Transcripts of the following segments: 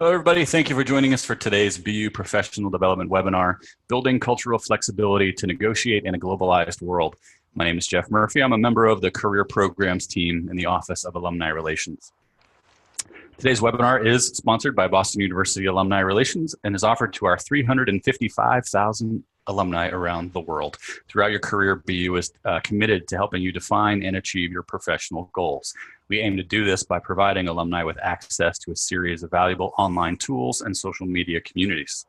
Hello, everybody. Thank you for joining us for today's BU Professional Development webinar, Building Cultural Flexibility to Negotiate in a Globalized World. My name is Jeff Murphy. I'm a member of the Career Programs team in the Office of Alumni Relations. Today's webinar is sponsored by Boston University Alumni Relations and is offered to our 355,000 alumni around the world. Throughout your career, BU is committed to helping you define and achieve your professional goals. We aim to do this by providing alumni with access to a series of valuable online tools and social media communities.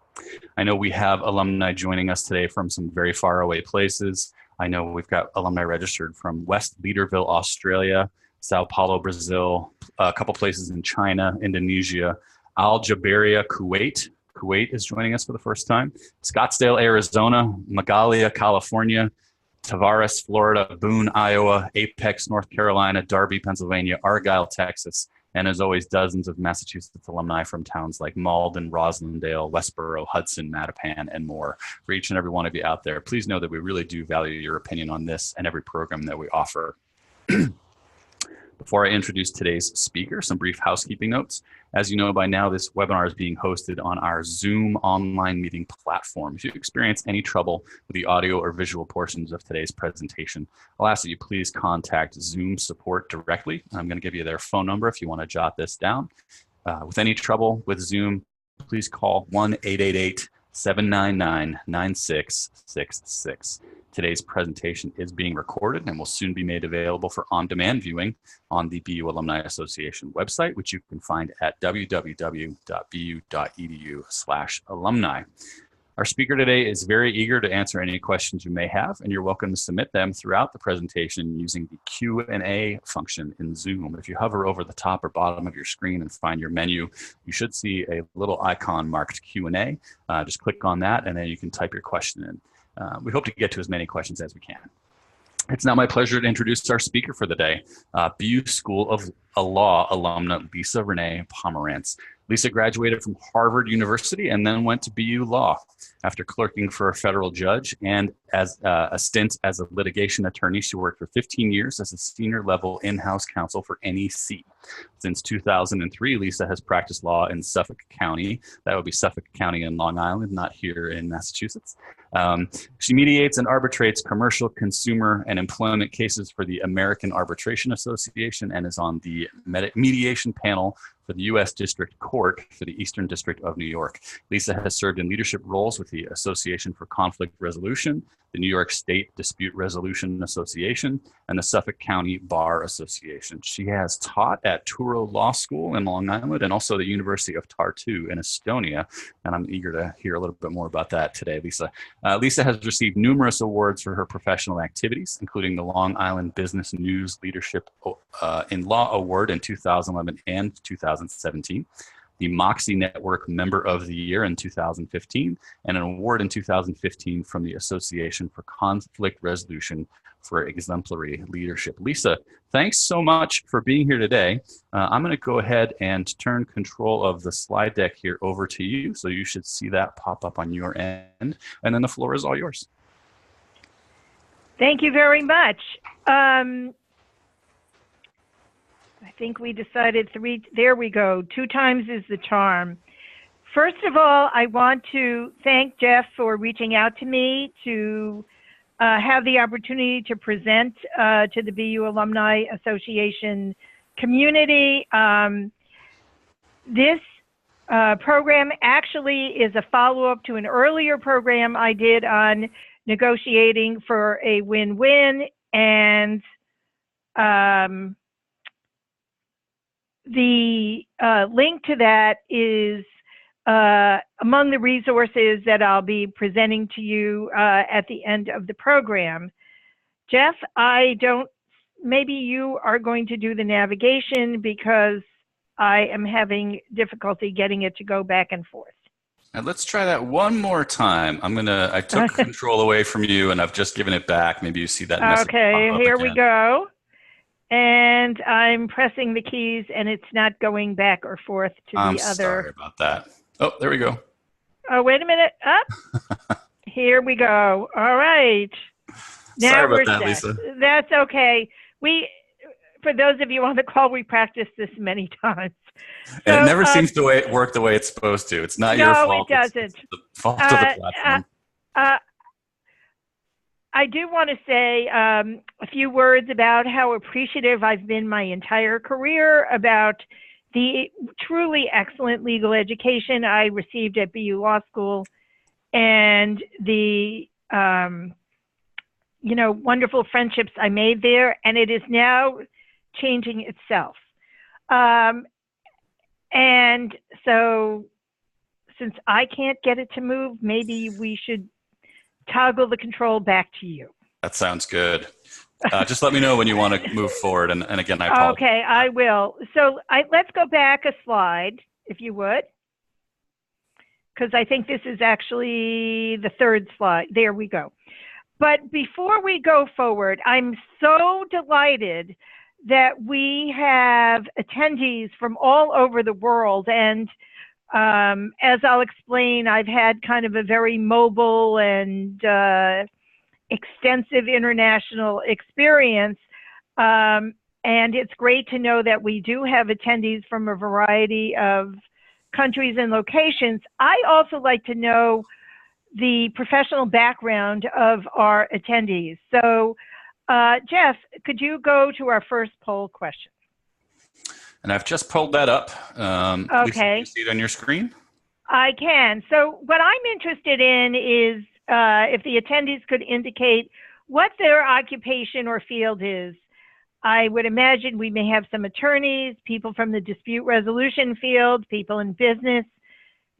I know we have alumni joining us today from some very far away places. I know we've got alumni registered from West Leaderville, Australia, Sao Paulo, Brazil, a couple places in China, Indonesia, Al Jaberia, Kuwait. Kuwait is joining us for the first time. Scottsdale, Arizona, Magalia, California, Tavares, Florida, Boone, Iowa, Apex, North Carolina, Darby, Pennsylvania, Argyle, Texas, and as always, dozens of Massachusetts alumni from towns like Malden, Roslindale, Westboro, Hudson, Mattapan, and more. For each and every one of you out there, please know that we really do value your opinion on this and every program that we offer. Before I introduce today's speaker, some brief housekeeping notes. As you know by now, this webinar is being hosted on our Zoom online meeting platform. If you experience any trouble with the audio or visual portions of today's presentation, I'll ask that you please contact Zoom support directly. I'm going to give you their phone number if you want to jot this down. With any trouble with Zoom, please call 1-888-799-9666. Today's presentation is being recorded and will soon be made available for on-demand viewing on the BU Alumni Association website, which you can find at www.bu.edu/alumni. Our speaker today is very eager to answer any questions you may have, and you're welcome to submit them throughout the presentation using the Q&A function in Zoom. If you hover over the top or bottom of your screen and find your menu, you should see a little icon marked Q&A. Just click on that, and then you can type your question in. We hope to get to as many questions as we can. It's now my pleasure to introduce our speaker for the day, BU School of Law alumna Lisa Renee Pomerantz. Lisa graduated from Harvard University and then went to BU Law. After clerking for a federal judge and as a stint as a litigation attorney, she worked for 15 years as a senior level in-house counsel for NEC. Since 2003, Lisa has practiced law in Suffolk County. That would be Suffolk County in Long Island, not here in Massachusetts. She mediates and arbitrates commercial, consumer, and employment cases for the American Arbitration Association and is on the mediation panel for the U.S. District Court for the Eastern District of New York. Lisa has served in leadership roles with the Association for Conflict Resolution, the New York State Dispute Resolution Association, and the Suffolk County Bar Association. She has taught at Truro Law School in Long Island and also the University of Tartu in Estonia, and I'm eager to hear a little bit more about that today, Lisa. Lisa has received numerous awards for her professional activities, including the Long Island Business News Leadership in Law Award in 2011 and 2017. The Moxie Network Member of the Year in 2015, and an award in 2015 from the Association for Conflict Resolution for Exemplary Leadership. Lisa, thanks so much for being here today. I'm going to go ahead and turn control of the slide deck here over to you, so you should see that pop up on your end, and then the floor is all yours. Thank you very much. I think we decided there we go. 2 times is the charm. First of all, I want to thank Jeff for reaching out to me to have the opportunity to present to the BU Alumni Association community. This program actually is a follow-up to an earlier program I did on negotiating for a win-win, and the link to that is among the resources that I'll be presenting to you at the end of the program. Jeff, maybe you are going to do the navigation because I am having difficulty getting it to go back and forth. And let's try that one more time. I took control away from you and I've just given it back. Maybe you see that message. Okay, pop up here again. we go. And I'm pressing the keys and it's not going back or forth to the other. I'm sorry about that. Oh, there we go. Oh, wait a minute. Up. Here we go. All right. Now sorry about we're that, set. Lisa. That's okay. for those of you on the call, we practiced this many times. And So, it never seems to work the way it's supposed to. It's not your no, fault. it doesn't. It's the fault of the platform. I do want to say a few words about how appreciative I've been my entire career about the truly excellent legal education I received at BU Law School and the wonderful friendships I made there, and it is now changing itself. And so since I can't get it to move, maybe we should toggle the control back to you. That sounds good. Just let me know when you want to move forward. And again, I apologize. Okay, I will. So let's go back a slide, if you would, because I think this is actually the third slide. There we go. But before we go forward, I'm so delighted that we have attendees from all over the world. And as I'll explain, I've had kind of a very mobile and extensive international experience. And it's great to know that we do have attendees from a variety of countries and locations. I also like to know the professional background of our attendees. So, Jeff, could you go to our first poll question? And I've just pulled that up. Okay. Lisa, can you see it on your screen? I can. So what I'm interested in is if the attendees could indicate what their occupation or field is. I would imagine we may have some attorneys, people from the dispute resolution field, people in business,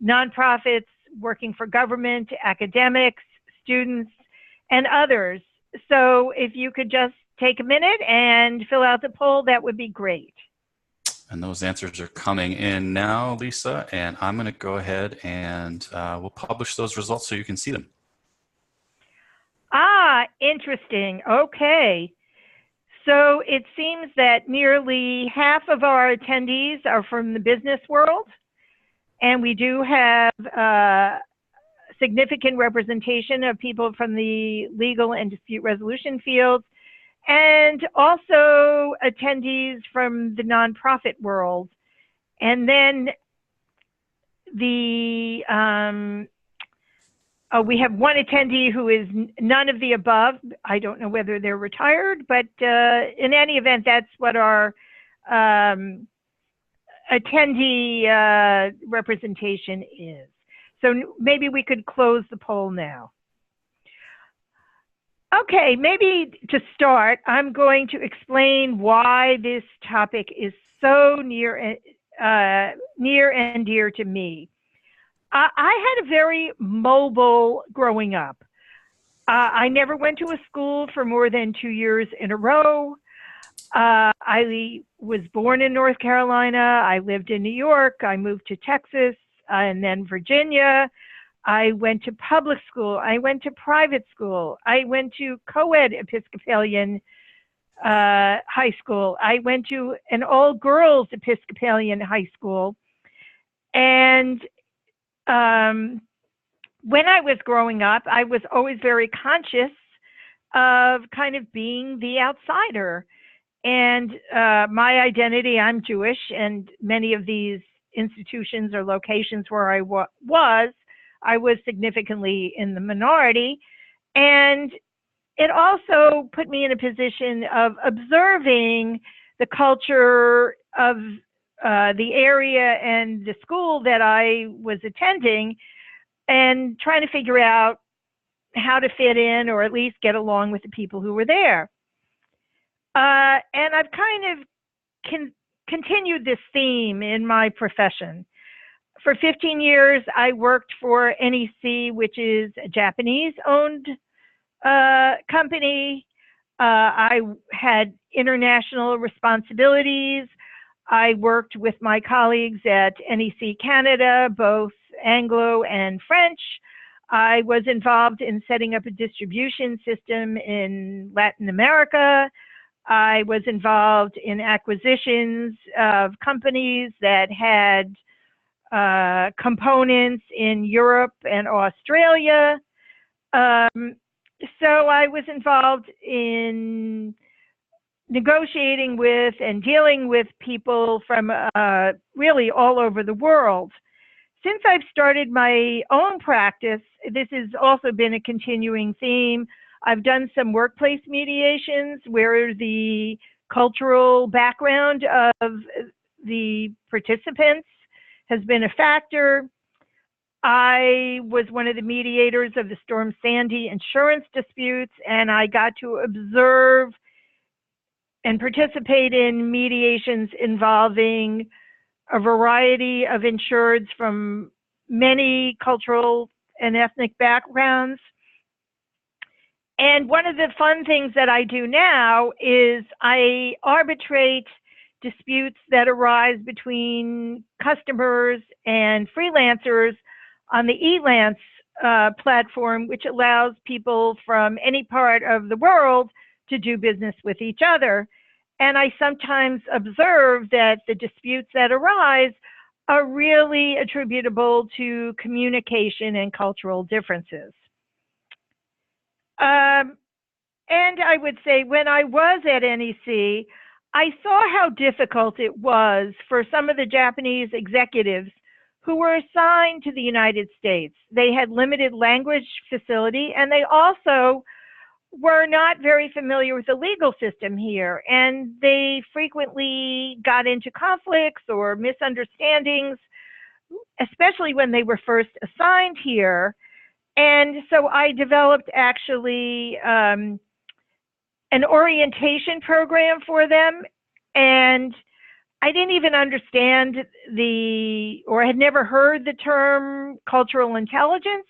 nonprofits, working for government, academics, students, and others. So if you could just take a minute and fill out the poll, that would be great. And those answers are coming in now, Lisa, and I'm going to go ahead and we'll publish those results so you can see them. Ah, interesting. Okay. So it seems that nearly half of our attendees are from the business world, and we do have significant representation of people from the legal and dispute resolution fields, and also attendees from the nonprofit world. And then the we have one attendee who is none of the above. I don't know whether they're retired, but in any event, that's what our attendee representation is. So maybe we could close the poll now. Okay, maybe to start, I'm going to explain why this topic is so near and dear to me. I had a very mobile growing up. I never went to a school for more than 2 years in a row. I was born in North Carolina. I lived in New York. I moved to Texas and then Virginia. I went to public school. I went to private school. I went to co-ed Episcopalian high school. I went to an all-girls Episcopalian high school. And when I was growing up, I was always very conscious of kind of being the outsider. And my identity, I'm Jewish, and many of these institutions or locations where I was significantly in the minority. And it also put me in a position of observing the culture of the area and the school that I was attending and trying to figure out how to fit in or at least get along with the people who were there. And I've kind of continued this theme in my profession. For 15 years, I worked for NEC, which is a Japanese-owned company. I had international responsibilities. I worked with my colleagues at NEC Canada, both Anglo and French. I was involved in setting up a distribution system in Latin America. I was involved in acquisitions of companies that had components in Europe and Australia. So I was involved in negotiating with and dealing with people from really all over the world. Since I've started my own practice, this has also been a continuing theme. I've done some workplace mediations where the cultural background of the participants has been a factor. I was one of the mediators of the Storm Sandy insurance disputes, and I got to observe and participate in mediations involving a variety of insureds from many cultural and ethnic backgrounds. And one of the fun things that I do now is I arbitrate disputes that arise between customers and freelancers on the Elance platform, which allows people from any part of the world to do business with each other. And I sometimes observe that the disputes that arise are really attributable to communication and cultural differences. And I would say when I was at NEC, I saw how difficult it was for some of the Japanese executives who were assigned to the United States. They had limited language facility, and they also were not very familiar with the legal system here, and they frequently got into conflicts or misunderstandings, especially when they were first assigned here. And so I developed actually an orientation program for them, and I didn't even understand or had never heard the term cultural intelligence.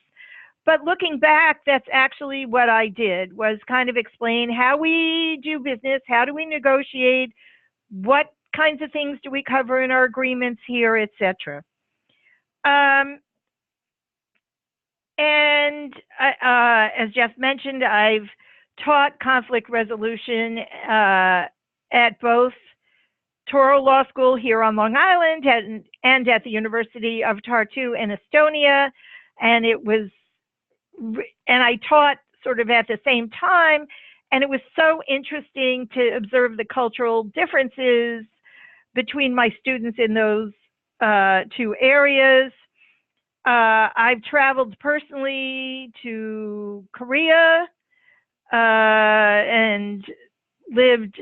But looking back, that's actually what I did, was kind of explain how we do business, how do we negotiate, what kinds of things do we cover in our agreements here, etc. And as Jeff mentioned, I've taught conflict resolution at both Touro Law School here on Long Island and at the University of Tartu in Estonia. And I taught sort of at the same time, and it was so interesting to observe the cultural differences between my students in those two areas. I've traveled personally to Korea and lived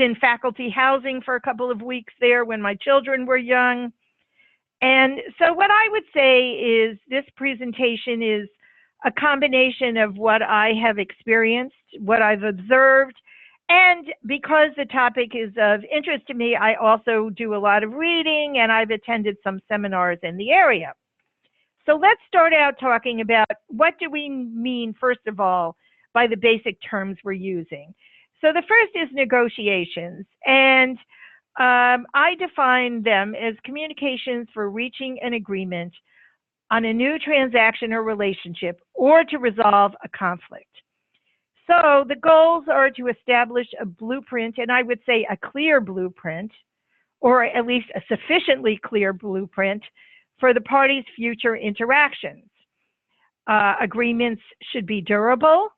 in faculty housing for a couple of weeks there when my children were young. And so what I would say is this presentation is a combination of what I have experienced, what I've observed, and because the topic is of interest to me, I also do a lot of reading, and I've attended some seminars in the area. So let's start out talking about what do we mean, first of all, by the basic terms we're using. So the first is negotiations, and I define them as communications for reaching an agreement on a new transaction or relationship or to resolve a conflict. So the goals are to establish a blueprint, and I would say a clear blueprint, or at least a sufficiently clear blueprint for the parties' future interactions. Agreements should be durable.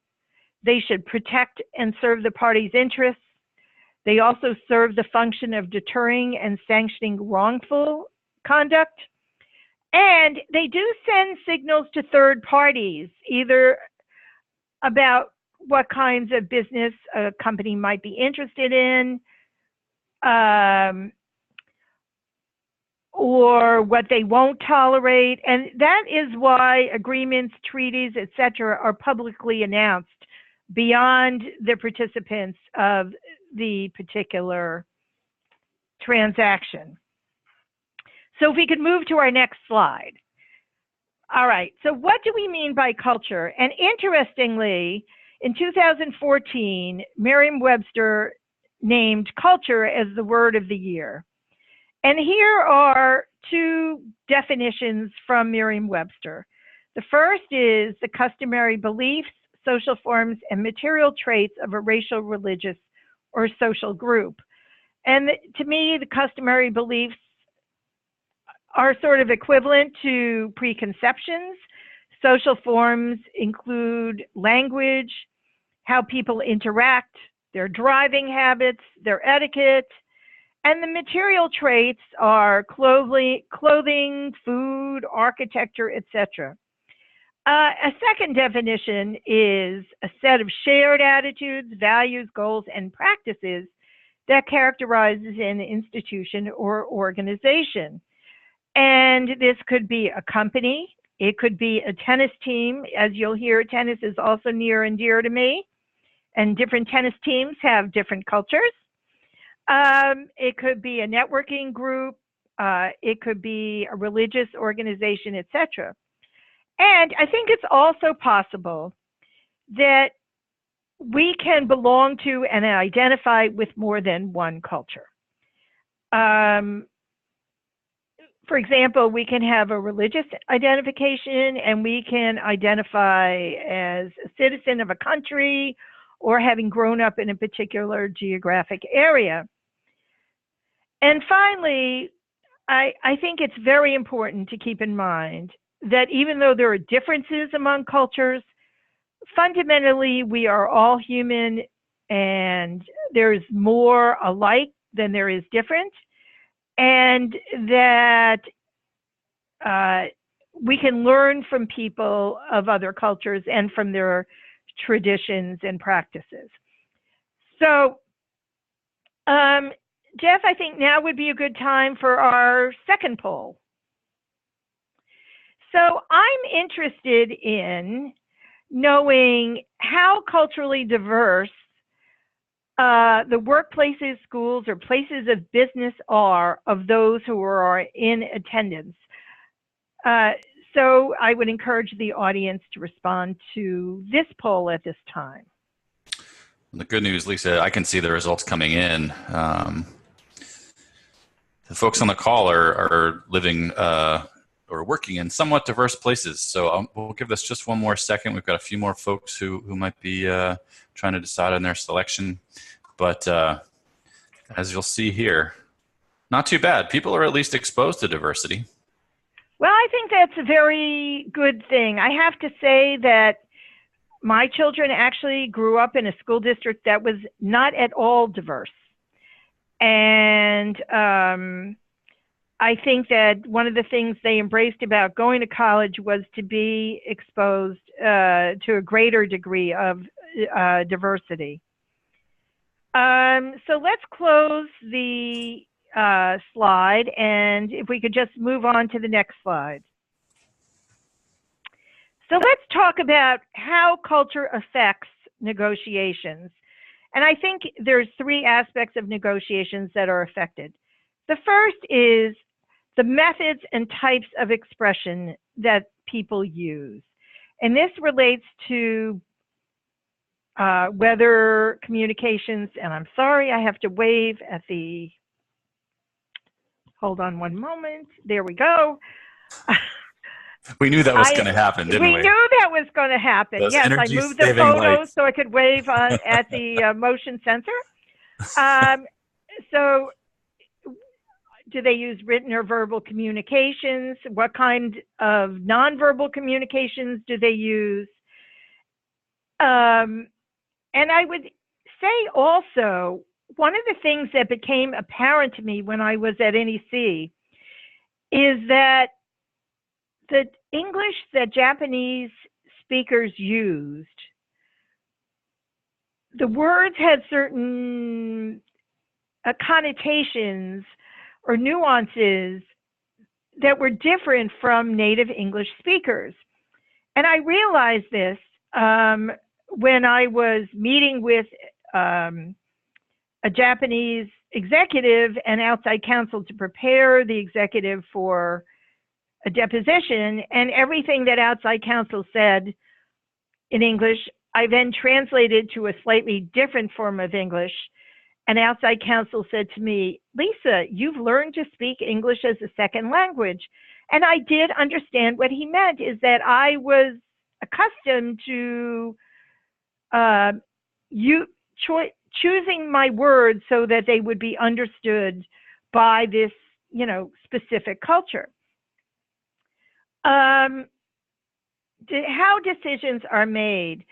They should protect and serve the parties' interests. They also serve the function of deterring and sanctioning wrongful conduct. And they do send signals to third parties, either about what kinds of business a company might be interested in, or what they won't tolerate. And that is why agreements, treaties, etc., are publicly announced beyond the participants of the particular transaction. So if we could move to our next slide. All right, so what do we mean by culture? And interestingly, in 2014, Merriam-Webster named culture as the word of the year. And here are two definitions from Merriam-Webster. The first is the customary beliefs, social forms, and material traits of a racial, religious, or social group. And to me, the customary beliefs are sort of equivalent to preconceptions. Social forms include language, how people interact, their driving habits, their etiquette, and the material traits are clothing, food, architecture, etc. A second definition is a set of shared attitudes, values, goals, and practices that characterizes an institution or organization. And this could be a company. It could be a tennis team. As you'll hear, tennis is also near and dear to me. And different tennis teams have different cultures. It could be a networking group. It could be a religious organization, etc. And I think it's also possible that we can belong to and identify with more than one culture. For example, we can have a religious identification, and we can identify as a citizen of a country or having grown up in a particular geographic area. And finally, I think it's very important to keep in mind that even though there are differences among cultures, fundamentally we are all human, and there's more alike than there is different, and that we can learn from people of other cultures and from their traditions and practices. So, Jeff, I think now would be a good time for our second poll. So I'm interested in knowing how culturally diverse the workplaces, schools, or places of business are of those who are in attendance. So I would encourage the audience to respond to this poll at this time. The good news, Lisa, I can see the results coming in. The folks on the call are living or working in somewhat diverse places. So we'll give this just one more second. We've got a few more folks who might be trying to decide on their selection. But as you'll see here, not too bad. People are at least exposed to diversity. Well, I think that's a very good thing. I have to say that my children actually grew up in a school district that was not at all diverse. And I think that one of the things they embraced about going to college was to be exposed to a greater degree of diversity. So let's close the slide, and if we could just move on to the next slide. So let's talk about how culture affects negotiations. And I think there's three aspects of negotiations that are affected. The first is the methods and types of expression that people use. And this relates to whether communications, and I'm sorry, I have to wave at the, hold on one moment, there we go. We knew that was going to happen, didn't we? We knew that was going to happen. Those yes, I moved the photos lights so I could wave at the motion sensor. So do they use written or verbal communications? What kind of nonverbal communications do they use? And I would say also, one of the things that became apparent to me when I was at NEC is that the English that Japanese speakers used, the words had certain connotations or nuances that were different from native English speakers. And I realized this when I was meeting with a Japanese executive and outside counsel to prepare the executive for a deposition, and everything that outside counsel said in English, I then translated to a slightly different form of English. And outside counsel said to me, Lisa, you've learned to speak English as a second language. And I did understand what he meant, is that I was accustomed to choosing my words so that they would be understood by this, specific culture. How decisions are made.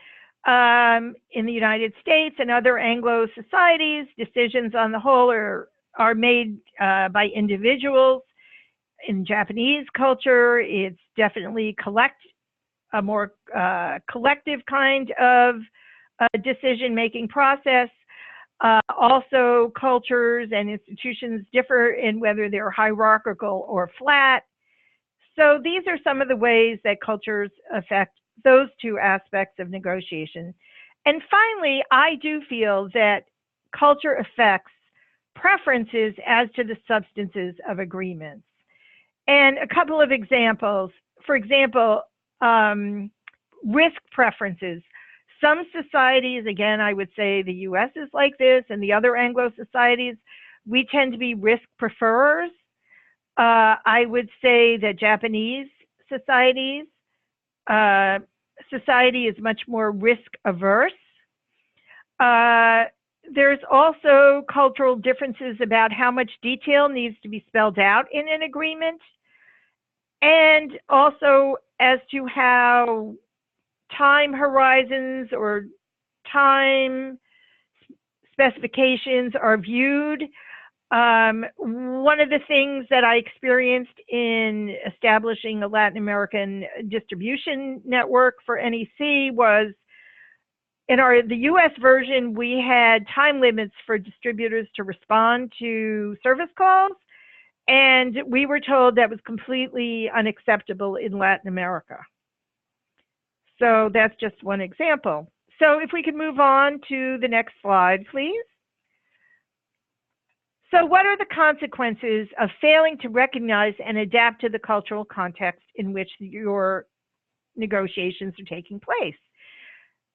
in the United States and other Anglo societies, decisions on the whole are made by individuals. In Japanese culture, it's definitely a more collective kind of decision-making process. Also, cultures and institutions differ in whether they're hierarchical or flat. So these are some of the ways that cultures affect those two aspects of negotiation. And finally, I do feel that culture affects preferences as to the substances of agreements. And a couple of examples, for example, risk preferences. Some societies, again, I would say the US is like this, and the other Anglo societies, we tend to be risk preferers. I would say that Japanese society is much more risk averse. There's also cultural differences about how much detail needs to be spelled out in an agreement, and also as to how time horizons or time specifications are viewed. One of the things that I experienced in establishing a Latin American distribution network for NEC was in the US version, we had time limits for distributors to respond to service calls, and we were told that was completely unacceptable in Latin America. So that's just one example. So if we could move on to the next slide, please. So what are the consequences of failing to recognize and adapt to the cultural context in which your negotiations are taking place?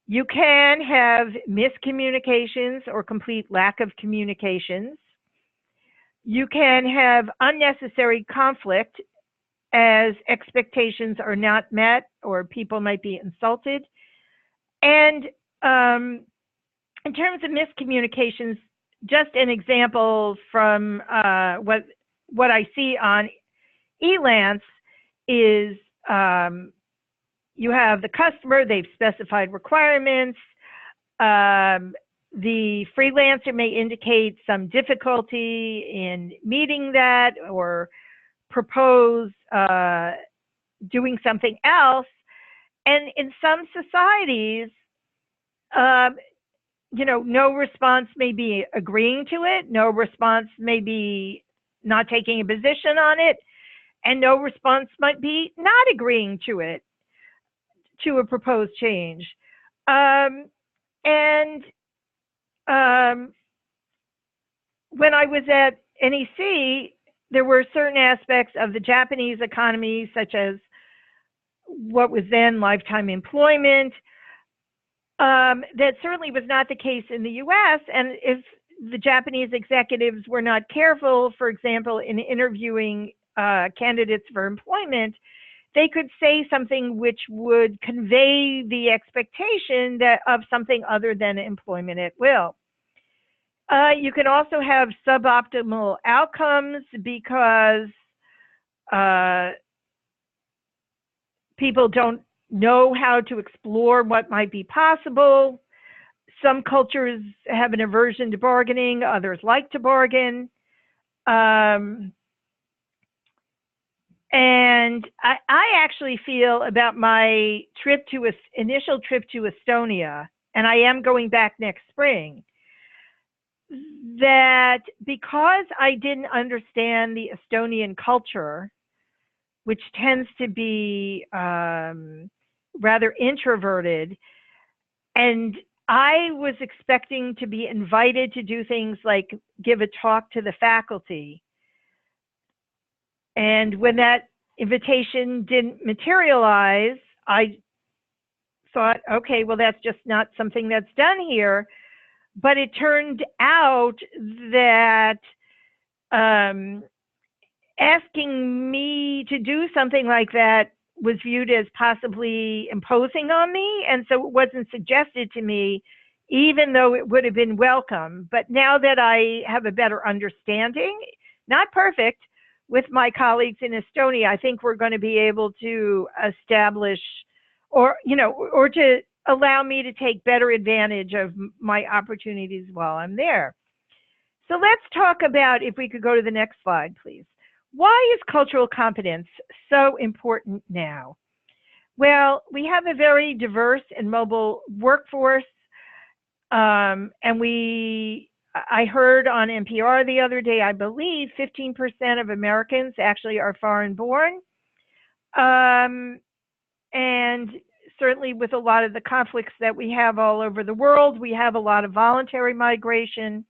You can have miscommunications or complete lack of communications. You can have unnecessary conflict as expectations are not met or people might be insulted. And in terms of miscommunications, just an example from what I see on Elance is you have the customer, they've specified requirements. The freelancer may indicate some difficulty in meeting that or propose doing something else. And in some societies, no response may be agreeing to it, no response may be not taking a position on it, and no response might be not agreeing to it, to a proposed change. When I was at NEC, there were certain aspects of the Japanese economy, such as what was then lifetime employment, that certainly was not the case in the US. And if the Japanese executives were not careful, for example, in interviewing candidates for employment, they could say something which would convey the expectation of something other than employment at will. You can also have suboptimal outcomes because people don't know how to explore what might be possible. Some cultures have an aversion to bargaining, others like to bargain. And I actually feel about my initial trip to Estonia, and I am going back next spring, that because I didn't understand the Estonian culture, which tends to be rather introverted, and I was expecting to be invited to do things like give a talk to the faculty. And when that invitation didn't materialize, I thought, okay, well, that's just not something that's done here. But it turned out that asking me to do something like that was viewed as possibly imposing on me. And so it wasn't suggested to me, even though it would have been welcome. But now that I have a better understanding, not perfect, with my colleagues in Estonia, I think we're going to be able to establish or to allow me to take better advantage of my opportunities while I'm there. So let's talk about, if we could go to the next slide, please. Why is cultural competence so important now? Well, we have a very diverse and mobile workforce, and I heard on NPR the other day, I believe 15% of Americans actually are foreign born. And certainly with a lot of the conflicts that we have all over the world, we have a lot of voluntary migration.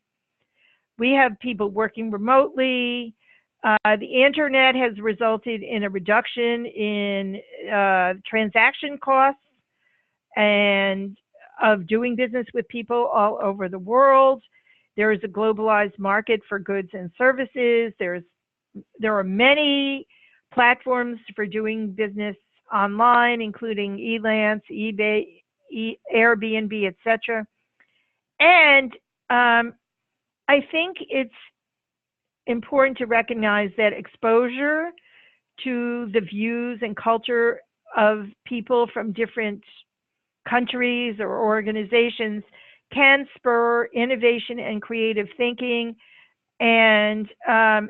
We have people working remotely. The internet has resulted in a reduction in transaction costs and of doing business with people all over the world. There is a globalized market for goods and services. There are many platforms for doing business online, including Elance, eBay, Airbnb, etc. And I think it's important to recognize that exposure to the views and culture of people from different countries or organizations can spur innovation and creative thinking. And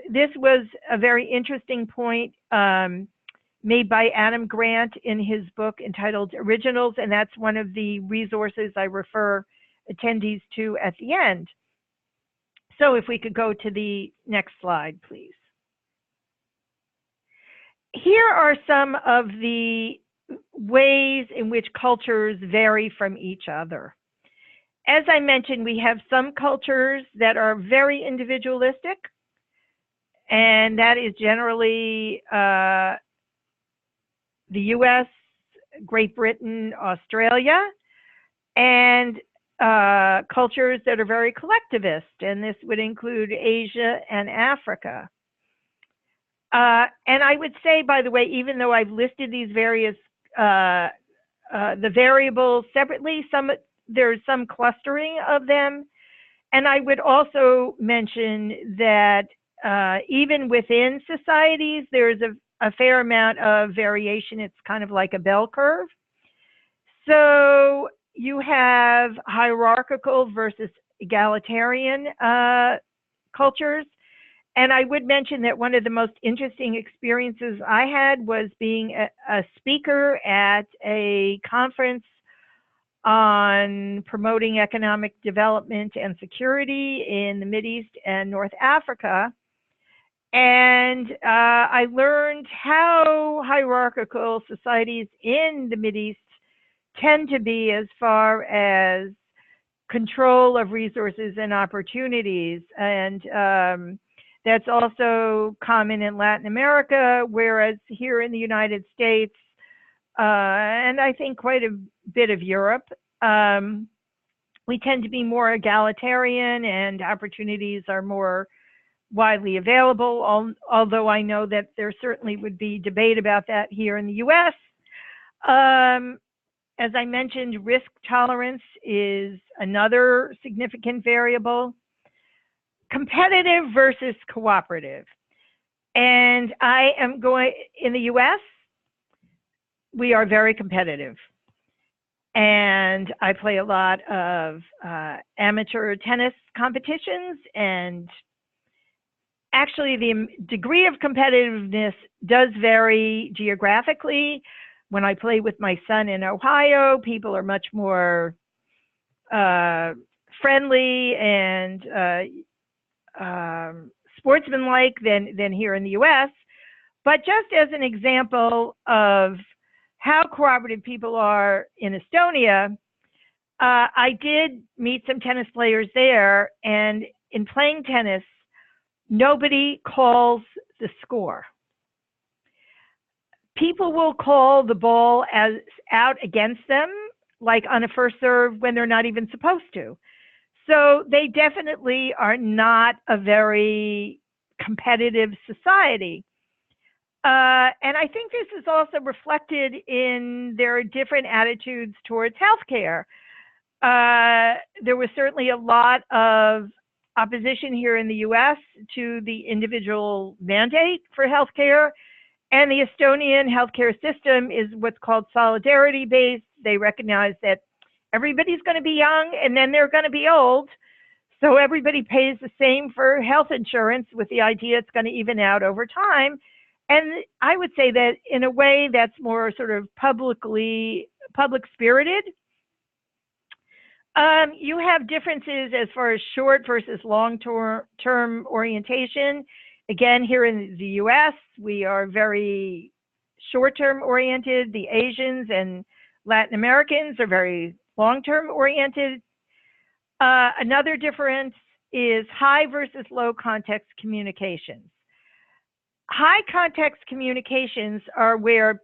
this was a very interesting point made by Adam Grant in his book entitled Originals, and that's one of the resources I refer attendees to at the end. So if we could go to the next slide, please. Here are some of the ways in which cultures vary from each other. As I mentioned, we have some cultures that are very individualistic, and that is generally the US, Great Britain, Australia, and cultures that are very collectivist, and this would include Asia and Africa. And I would say, by the way, even though I've listed these various the variables separately, there's some clustering of them. And I would also mention that even within societies, there's a fair amount of variation. It's kind of like a bell curve. So you have hierarchical versus egalitarian cultures. And I would mention that one of the most interesting experiences I had was being a speaker at a conference on promoting economic development and security in the Mideast and North Africa. And I learned how hierarchical societies in the Mideast tend to be as far as control of resources and opportunities. And that's also common in Latin America, whereas here in the United States, and I think quite a bit of Europe, we tend to be more egalitarian and opportunities are more widely available, although I know that there certainly would be debate about that here in the US. As I mentioned, risk tolerance is another significant variable. Competitive versus cooperative. And I am going, in the US, we are very competitive. And I play a lot of amateur tennis competitions, and actually the degree of competitiveness does vary geographically. When I play with my son in Ohio, people are much more friendly and sportsmanlike than here in the US. But just as an example of how cooperative people are in Estonia, I did meet some tennis players there, and in playing tennis, nobody calls the score. People will call the ball as out against them, like on a first serve when they're not even supposed to. So they definitely are not a very competitive society. And I think this is also reflected in their different attitudes towards healthcare. There was certainly a lot of opposition here in the US to the individual mandate for healthcare. And the Estonian healthcare system is what's called solidarity-based. They recognize that everybody's going to be young and then they're going to be old. So everybody pays the same for health insurance with the idea it's going to even out over time. And I would say that in a way that's more sort of public spirited. You have differences as far as short versus long-term orientation. Again, here in the US, we are very short-term oriented. The Asians and Latin Americans are very long-term oriented. Another difference is high versus low context communications. High context communications are where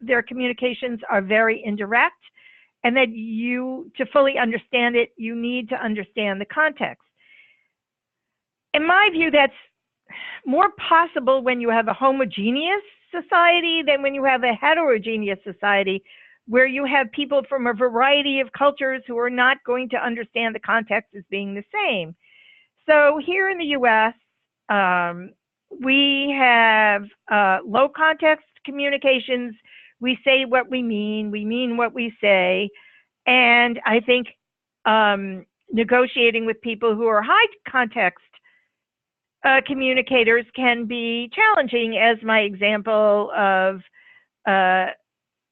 their communications are very indirect, and that to fully understand it, you need to understand the context. In my view, that's more possible when you have a homogeneous society than when you have a heterogeneous society, where you have people from a variety of cultures who are not going to understand the context as being the same. So here in the US, we have low context communications. We say what we mean what we say. And I think negotiating with people who are high context communicators can be challenging, as my example of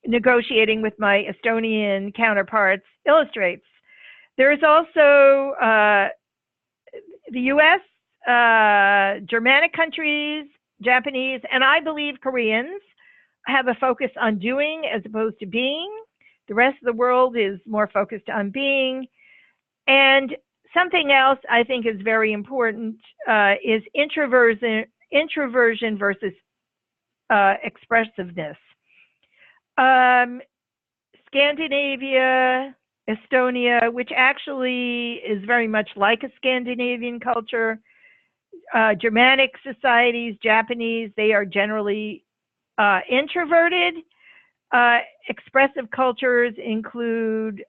negotiating with my Estonian counterparts illustrates. There's also the US, Germanic countries, Japanese, and I believe Koreans have a focus on doing as opposed to being. The rest of the world is more focused on being. And something else I think is very important is introversion versus expressiveness. Scandinavia, Estonia, which actually is very much like a Scandinavian culture, Germanic societies, Japanese, they are generally introverted. Expressive cultures include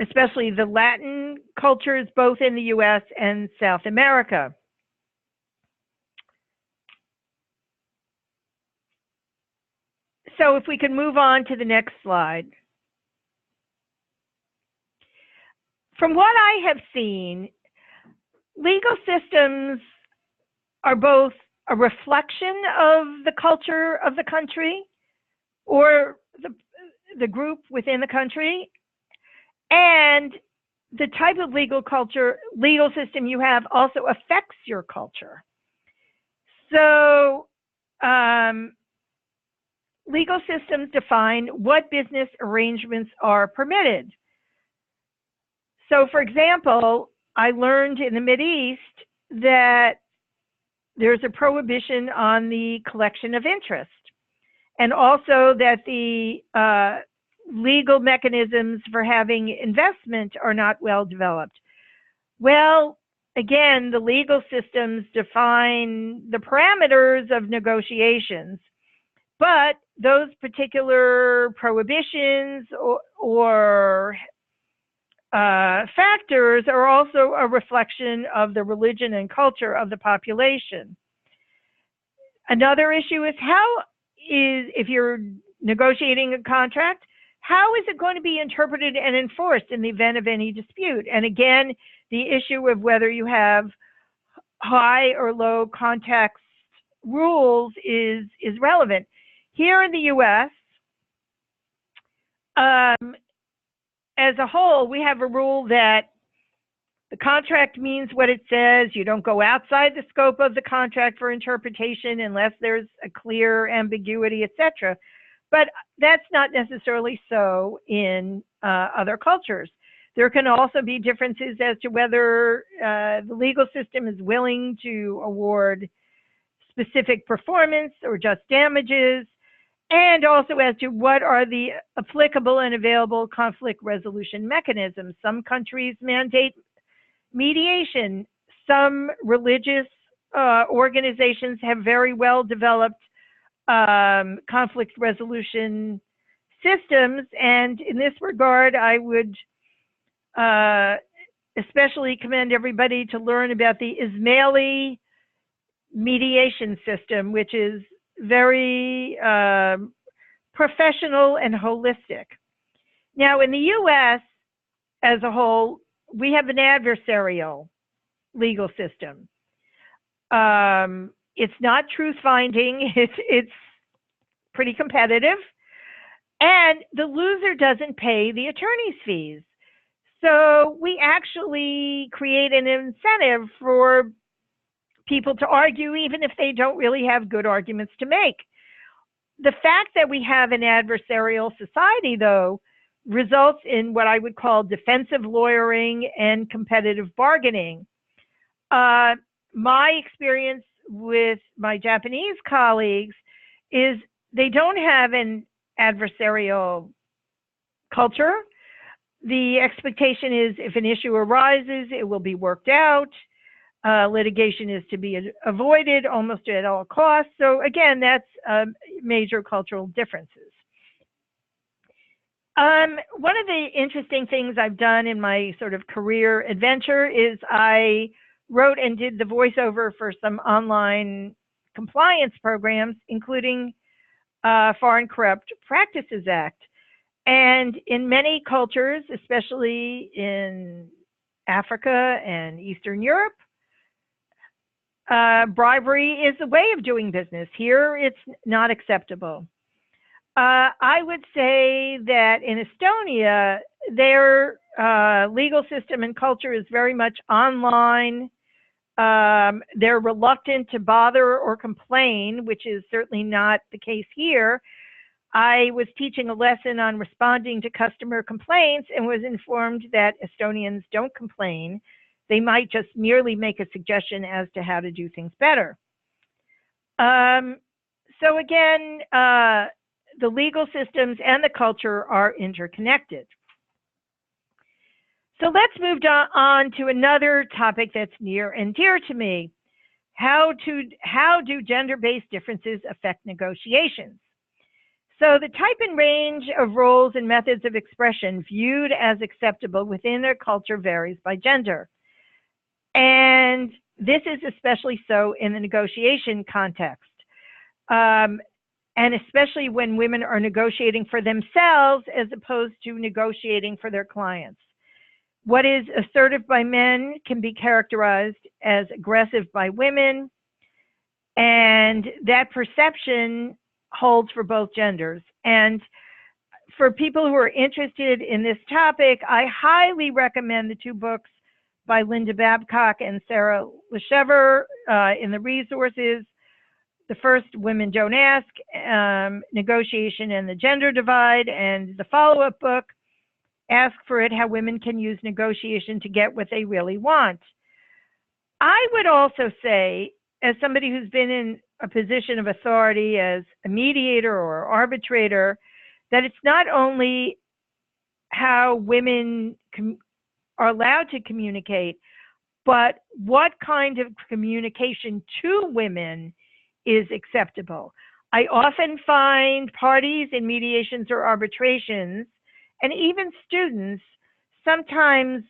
especially the Latin cultures, both in the US and South America. So if we can move on to the next slide. From what I have seen, legal systems are both a reflection of the culture of the country or the group within the country, and the type of legal system you have also affects your culture. So legal systems define what business arrangements are permitted. So for example, I learned in the Mideast that there's a prohibition on the collection of interest, and also that the legal mechanisms for having investment are not well developed. Well, again, the legal systems define the parameters of negotiations, but those particular prohibitions or factors are also a reflection of the religion and culture of the population. Another issue is if you're negotiating a contract, how is it going to be interpreted and enforced in the event of any dispute? And again, the issue of whether you have high or low context rules is relevant. Here in the US, as a whole, we have a rule that the contract means what it says. You don't go outside the scope of the contract for interpretation unless there's a clear ambiguity, etc. But that's not necessarily so in other cultures. There can also be differences as to whether the legal system is willing to award specific performance or just damages, and also as to what are the applicable and available conflict resolution mechanisms. Some countries mandate mediation. Some religious organizations have very well developed conflict resolution systems, and in this regard, I would especially commend everybody to learn about the Ismaili mediation system, which is very professional, and holistic. Now, in the U.S. as a whole, we have an adversarial legal system. It's not truth-finding. It's pretty competitive. And the loser doesn't pay the attorney's fees. So we actually create an incentive for people to argue even if they don't really have good arguments to make. The fact that we have an adversarial society, though, results in what I would call defensive lawyering and competitive bargaining. My experience with my Japanese colleagues is they don't have an adversarial culture. The expectation is if an issue arises, it will be worked out. Litigation is to be avoided almost at all costs. So again, that's major cultural differences. One of the interesting things I've done in my sort of career adventure is I wrote and did the voiceover for some online compliance programs, including Foreign Corrupt Practices Act. And in many cultures, especially in Africa and Eastern Europe, bribery is a way of doing business. Here, it's not acceptable. I would say that in Estonia, their legal system and culture is very much online. They're reluctant to bother or complain, which is certainly not the case here. I was teaching a lesson on responding to customer complaints and was informed that Estonians don't complain. They might just merely make a suggestion as to how to do things better. So again, the legal systems and the culture are interconnected. So let's move on to another topic that's near and dear to me. How do gender-based differences affect negotiations? So the type and range of roles and methods of expression viewed as acceptable within their culture varies by gender. And this is especially so in the negotiation context. And especially when women are negotiating for themselves as opposed to negotiating for their clients. What is assertive by men can be characterized as aggressive by women, and that perception holds for both genders. And for people who are interested in this topic, I highly recommend the two books by Linda Babcock and Sarah Leshever in the resources. The first, Women Don't Ask, Negotiation and the Gender Divide, and the follow-up book, Ask for It, How Women Can Use Negotiation to Get What They Really Want. I would also say, as somebody who's been in a position of authority as a mediator or arbitrator, that it's not only how women are allowed to communicate, but what kind of communication to women is acceptable. I often find parties in mediations or arbitrations, and even students, sometimes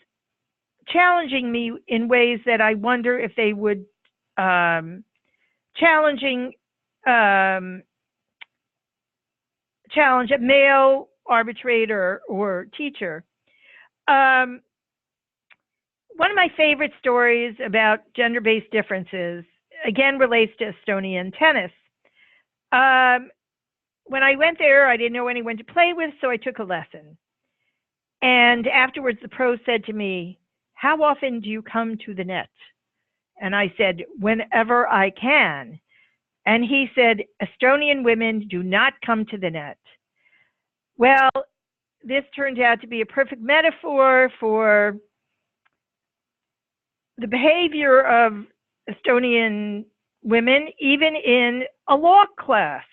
challenging me in ways that I wonder if they would challenge a male arbitrator or teacher. One of my favorite stories about gender-based differences, again, relates to Estonian tennis. When I went there, I didn't know anyone to play with, so I took a lesson. And afterwards, the pro said to me, "How often do you come to the net?" And I said, "Whenever I can." And he said, "Estonian women do not come to the net." Well, this turned out to be a perfect metaphor for the behavior of Estonian women, even in a law class.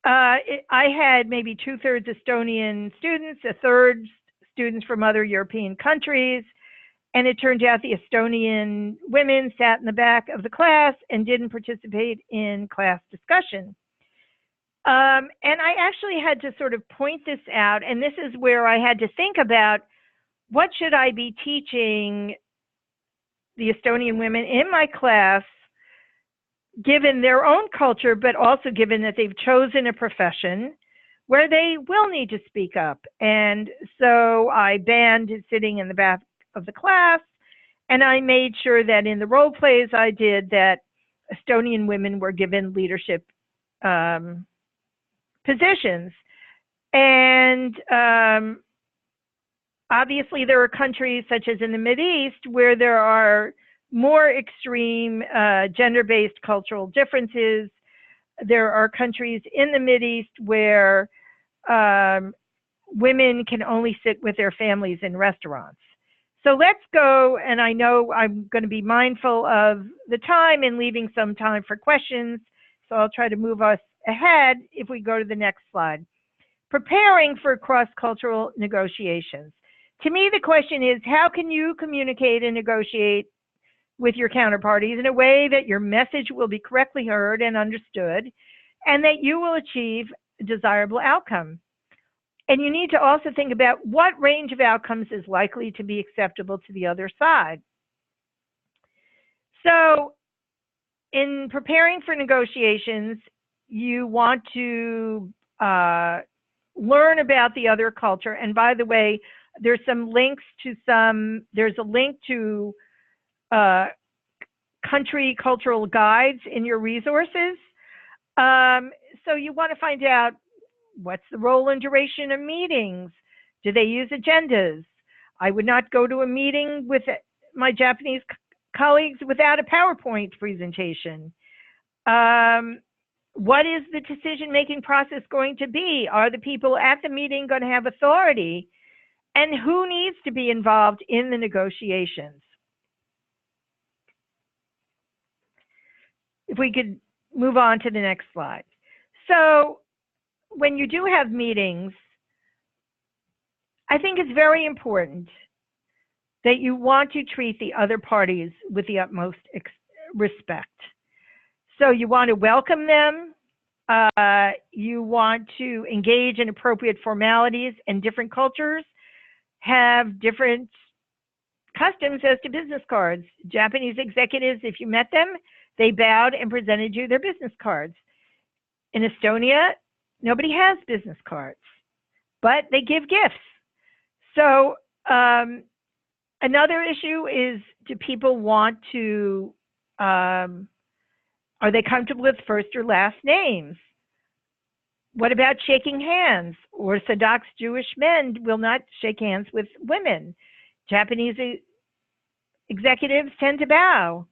I had maybe 2/3 Estonian students, 1/3 students from other European countries, and it turned out the Estonian women sat in the back of the class and didn't participate in class discussion. And I actually had to sort of point this out, and this is where I had to think about what should I be teaching the Estonian women in my class, given their own culture, but also given that they've chosen a profession where they will need to speak up. And so I banned sitting in the back of the class, and I made sure that in the role plays I did that Estonian women were given leadership positions. And obviously there are countries such as in the Mideast where there are more extreme gender-based cultural differences. There are countries in the Mideast where women can only sit with their families in restaurants. So let's go, and I know I'm going to be mindful of the time and leaving some time for questions, so I'll try to move us ahead if we go to the next slide. Preparing for cross-cultural negotiations. To me, the question is, how can you communicate and negotiate with your counterparties in a way that your message will be correctly heard and understood, and that you will achieve a desirable outcome? And you need to also think about what range of outcomes is likely to be acceptable to the other side. So in preparing for negotiations, you want to learn about the other culture. And by the way, there's some links to there's a link to country cultural guides in your resources. So you want to find out, what's the role and duration of meetings? Do they use agendas? I would not go to a meeting with my Japanese colleagues without a PowerPoint presentation. What is the decision-making process going to be? Are the people at the meeting going to have authority? And who needs to be involved in the negotiations? If we could move on to the next slide. So when you do have meetings, I think it's very important that you want to treat the other parties with the utmost respect. So you want to welcome them. You want to engage in appropriate formalities, and different cultures have different customs as to business cards. Japanese executives, if you met them, they bowed and presented you their business cards. In Estonia, nobody has business cards, but they give gifts. So another issue is, do people want to, are they comfortable with first or last names? What about shaking hands? Orthodox Jewish men will not shake hands with women. Japanese executives tend to bow.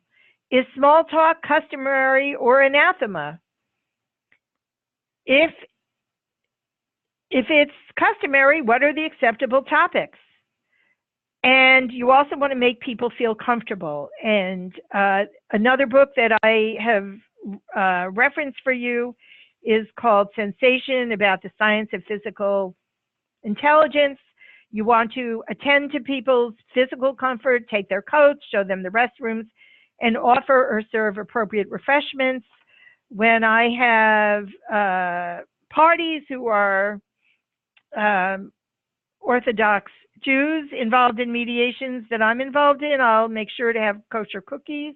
Is small talk customary or anathema? If it's customary, what are the acceptable topics? And you also want to make people feel comfortable. And another book that I have referenced for you is called Sensation, about the science of physical intelligence. You want to attend to people's physical comfort, take their coats, show them the restrooms, and offer or serve appropriate refreshments. When I have parties who are Orthodox Jews involved in mediations that I'm involved in, I'll make sure to have kosher cookies.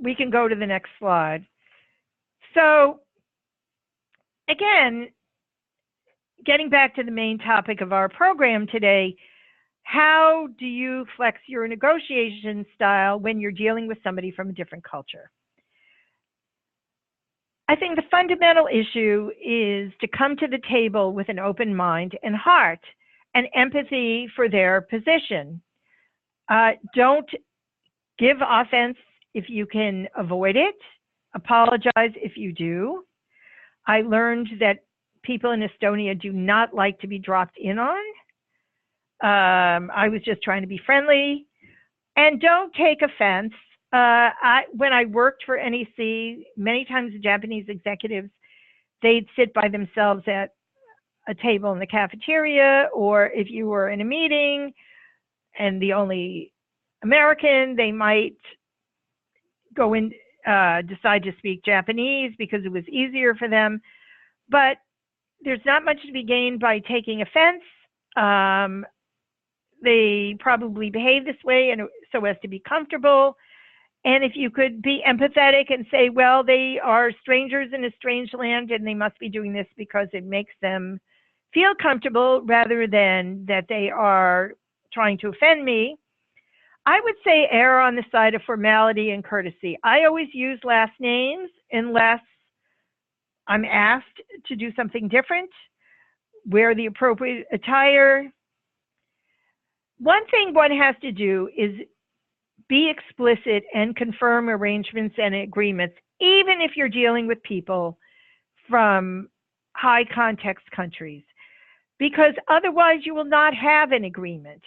We can go to the next slide. So again, getting back to the main topic of our program today, how do you flex your negotiation style when you're dealing with somebody from a different culture? I think the fundamental issue is to come to the table with an open mind and heart and empathy for their position. Don't give offense if you can avoid it. Apologize if you do. I learned that people in Estonia do not like to be dropped in on. I was just trying to be friendly. And don't take offense. When I worked for NEC, many times the Japanese executives, they'd sit by themselves at a table in the cafeteria, or if you were in a meeting and the only American, they might go in, decide to speak Japanese because it was easier for them. But there's not much to be gained by taking offense. They probably behave this way and so as to be comfortable. And if you could be empathetic and say, well, they are strangers in a strange land and they must be doing this because it makes them feel comfortable rather than that they are trying to offend me, I would say err on the side of formality and courtesy. I always use last names unless I'm asked to do something different, wear the appropriate attire. One thing one has to do is be explicit and confirm arrangements and agreements, even if you're dealing with people from high context countries, because otherwise you will not have an agreement.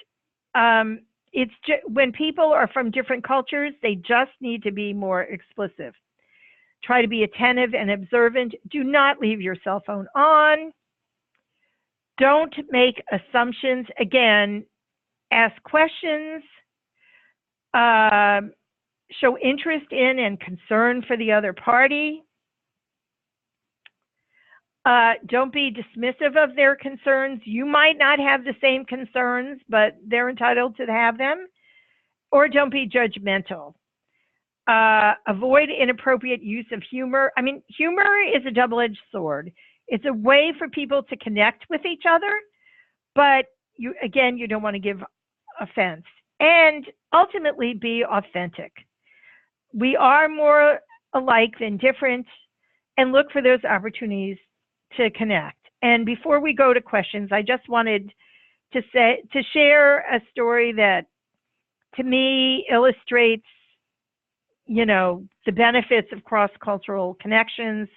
When people are from different cultures, they just need to be more explicit. Try to be attentive and observant. Do not leave your cell phone on. Don't make assumptions. Again, ask questions. Show interest in and concern for the other party. Don't be dismissive of their concerns. You might not have the same concerns, but they're entitled to have them. Or don't be judgmental. Avoid inappropriate use of humor. I mean, humor is a double-edged sword. It's a way for people to connect with each other, but you don't want to give offense. And ultimately, be authentic. We are more alike than different, and look for those opportunities to connect. And before we go to questions, I just wanted to share a story that, to me, illustrates, the benefits of cross-cultural connections.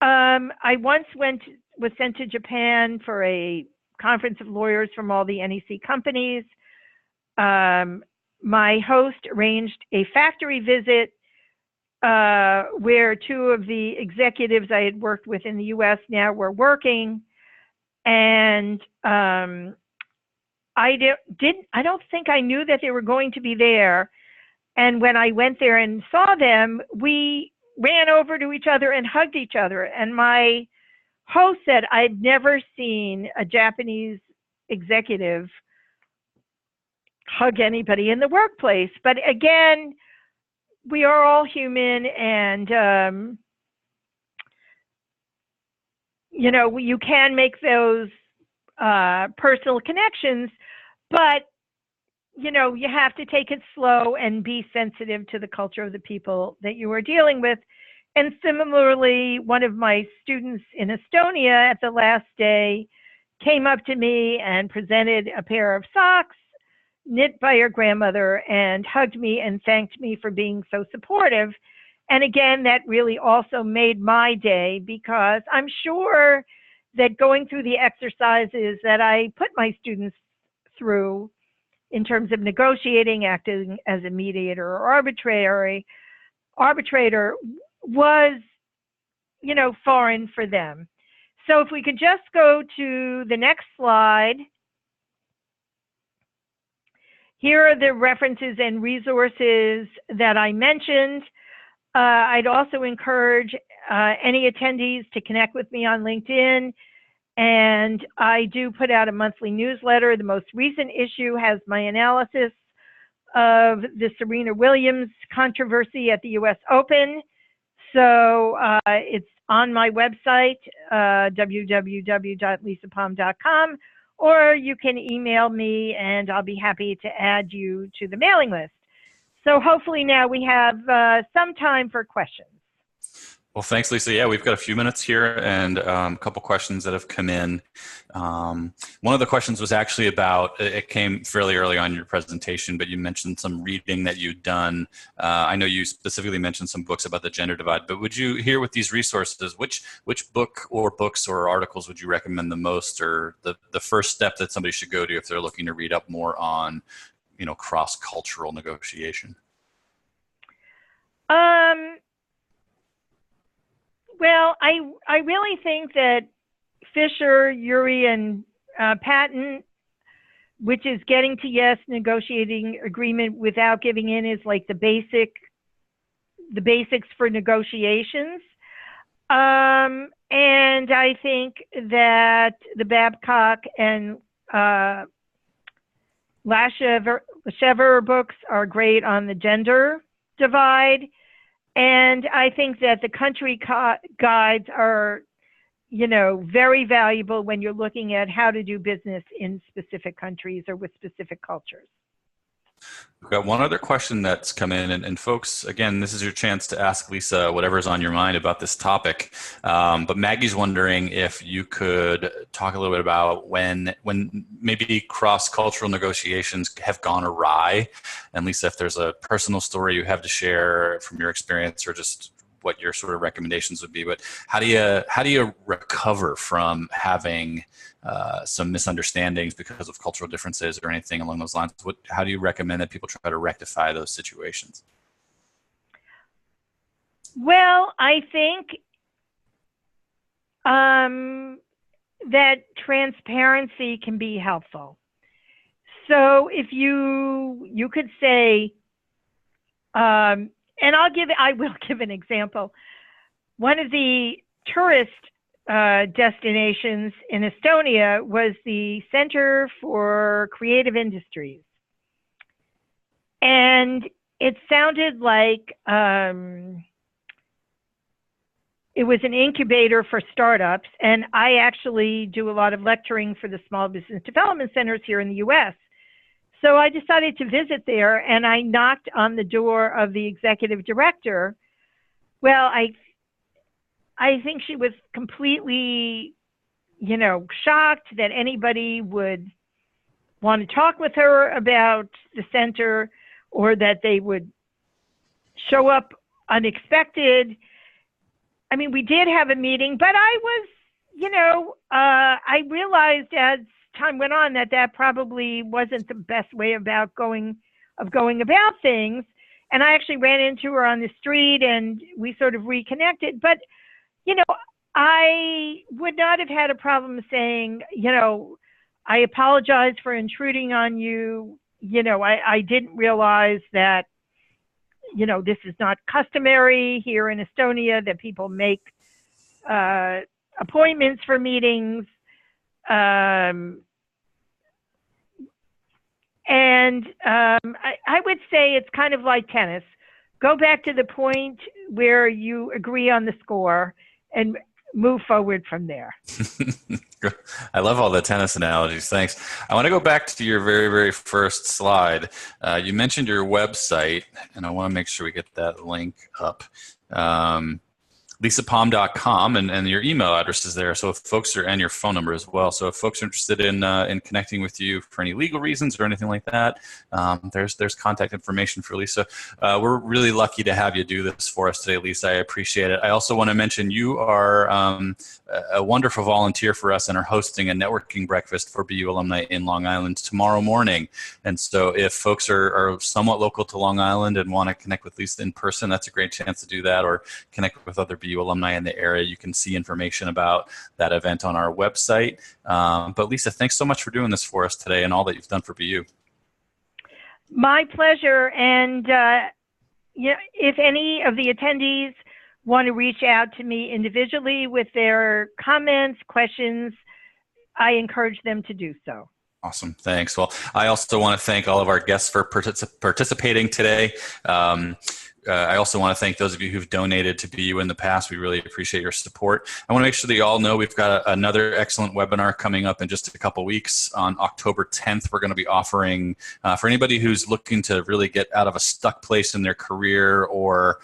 I once was sent to Japan for a conference of lawyers from all the NEC companies. My host arranged a factory visit where two of the executives I had worked with in the US now were working. And I don't think I knew that they were going to be there. And when I went there and saw them, we ran over to each other and hugged each other. And my host said, I'd never seen a Japanese executive hug anybody in the workplace. But again, we are all human, and you can make those personal connections, but you have to take it slow and be sensitive to the culture of the people that you are dealing with. And similarly, one of my students in Estonia at the last day came up to me and presented a pair of socks knit by her grandmother and hugged me and thanked me for being so supportive. And again, that really also made my day, because I'm sure that going through the exercises that I put my students through in terms of negotiating, acting as a mediator or arbitrator was, foreign for them. So if we could just go to the next slide. Here are the references and resources that I mentioned. I'd also encourage any attendees to connect with me on LinkedIn. And I do put out a monthly newsletter. The most recent issue has my analysis of the Serena Williams controversy at the US Open. So it's on my website, www.lisapalm.com. Or you can email me and I'll be happy to add you to the mailing list. So hopefully now we have some time for questions. Well, thanks, Lisa. Yeah, we've got a few minutes here and a couple questions that have come in. One of the questions was actually about, it came fairly early on in your presentation, but you mentioned some reading that you'd done. I know you specifically mentioned some books about the gender divide, but would you, here with these resources, which book or books or articles would you recommend the most, or the first step that somebody should go to if they're looking to read up more on, cross-cultural negotiation? Well, I really think that Fisher, Urey, and Patton, which is getting to yes, negotiating agreement without giving in, is like the basics for negotiations. And I think that the Babcock and Lashever books are great on the gender divide. And I think that the country guides are, very valuable when you're looking at how to do business in specific countries or with specific cultures. We've got one other question that's come in, and folks, again, this is your chance to ask Lisa whatever's on your mind about this topic. But Maggie's wondering if you could talk a little bit about when maybe cross-cultural negotiations have gone awry. And Lisa, if there's a personal story you have to share from your experience, or just what your sort of recommendations would be. But how do you recover from having some misunderstandings because of cultural differences or anything along those lines? How do you recommend that people try to rectify those situations? Well, I think that transparency can be helpful. So if you could say, and I will give an example. One of the tourist destinations in Estonia was the Center for Creative Industries. And it sounded like it was an incubator for startups. And I actually do a lot of lecturing for the small business development centers here in the US. So I decided to visit there, and I knocked on the door of the executive director. Well, I think she was completely, shocked that anybody would want to talk with her about the center, or that they would show up unexpected. I mean, we did have a meeting, but I was, I realized as time went on that probably wasn't the best way of going about things. And I actually ran into her on the street and we sort of reconnected. But, I would not have had a problem saying, I apologize for intruding on you. I didn't realize that, this is not customary here in Estonia, that people make appointments for meetings. I would say it's kind of like tennis. Go back to the point where you agree on the score and move forward from there. I love all the tennis analogies. Thanks. I want to go back to your very, very first slide. You mentioned your website, and I want to make sure we get that link up. lisapom.com, and your email address is there. So if folks are, and your phone number as well. So if folks are interested in connecting with you for any legal reasons or anything like that, there's contact information for Lisa. We're really lucky to have you do this for us today, Lisa. I appreciate it. I also want to mention you are a wonderful volunteer for us and are hosting a networking breakfast for BU alumni in Long Island tomorrow morning. And so if folks are somewhat local to Long Island and want to connect with Lisa in person, that's a great chance to do that, or connect with other BU alumni in the area. You can see information about that event on our website. But Lisa, thanks so much for doing this for us today and all that you've done for BU. My pleasure. And if any of the attendees want to reach out to me individually with their comments, questions, I encourage them to do so. Awesome. Thanks. Well, I also want to thank all of our guests for participating today. I also want to thank those of you who've donated to BU in the past. We really appreciate your support. I want to make sure that you all know we've got another excellent webinar coming up in just a couple weeks. On October 10th, we're going to be offering, for anybody who's looking to really get out of a stuck place in their career, or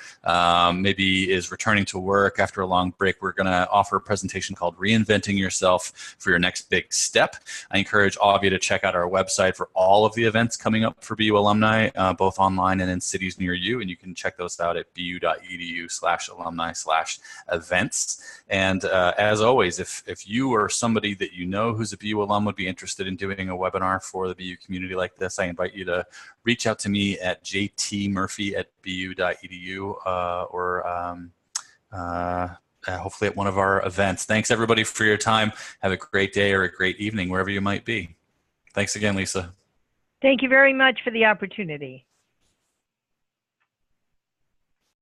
maybe is returning to work after a long break, we're going to offer a presentation called Reinventing Yourself for Your Next Big Step. I encourage all of you to check out our website for all of the events coming up for BU alumni, both online and in cities near you, and you can check those out at bu.edu/alumni/events. And as always, if you or somebody that you know who's a BU alum would be interested in doing a webinar for the BU community like this, I invite you to reach out to me at jtmurphy@bu.edu or hopefully at one of our events. Thanks everybody for your time. Have a great day or a great evening wherever you might be. Thanks again, Lisa. Thank you very much for the opportunity.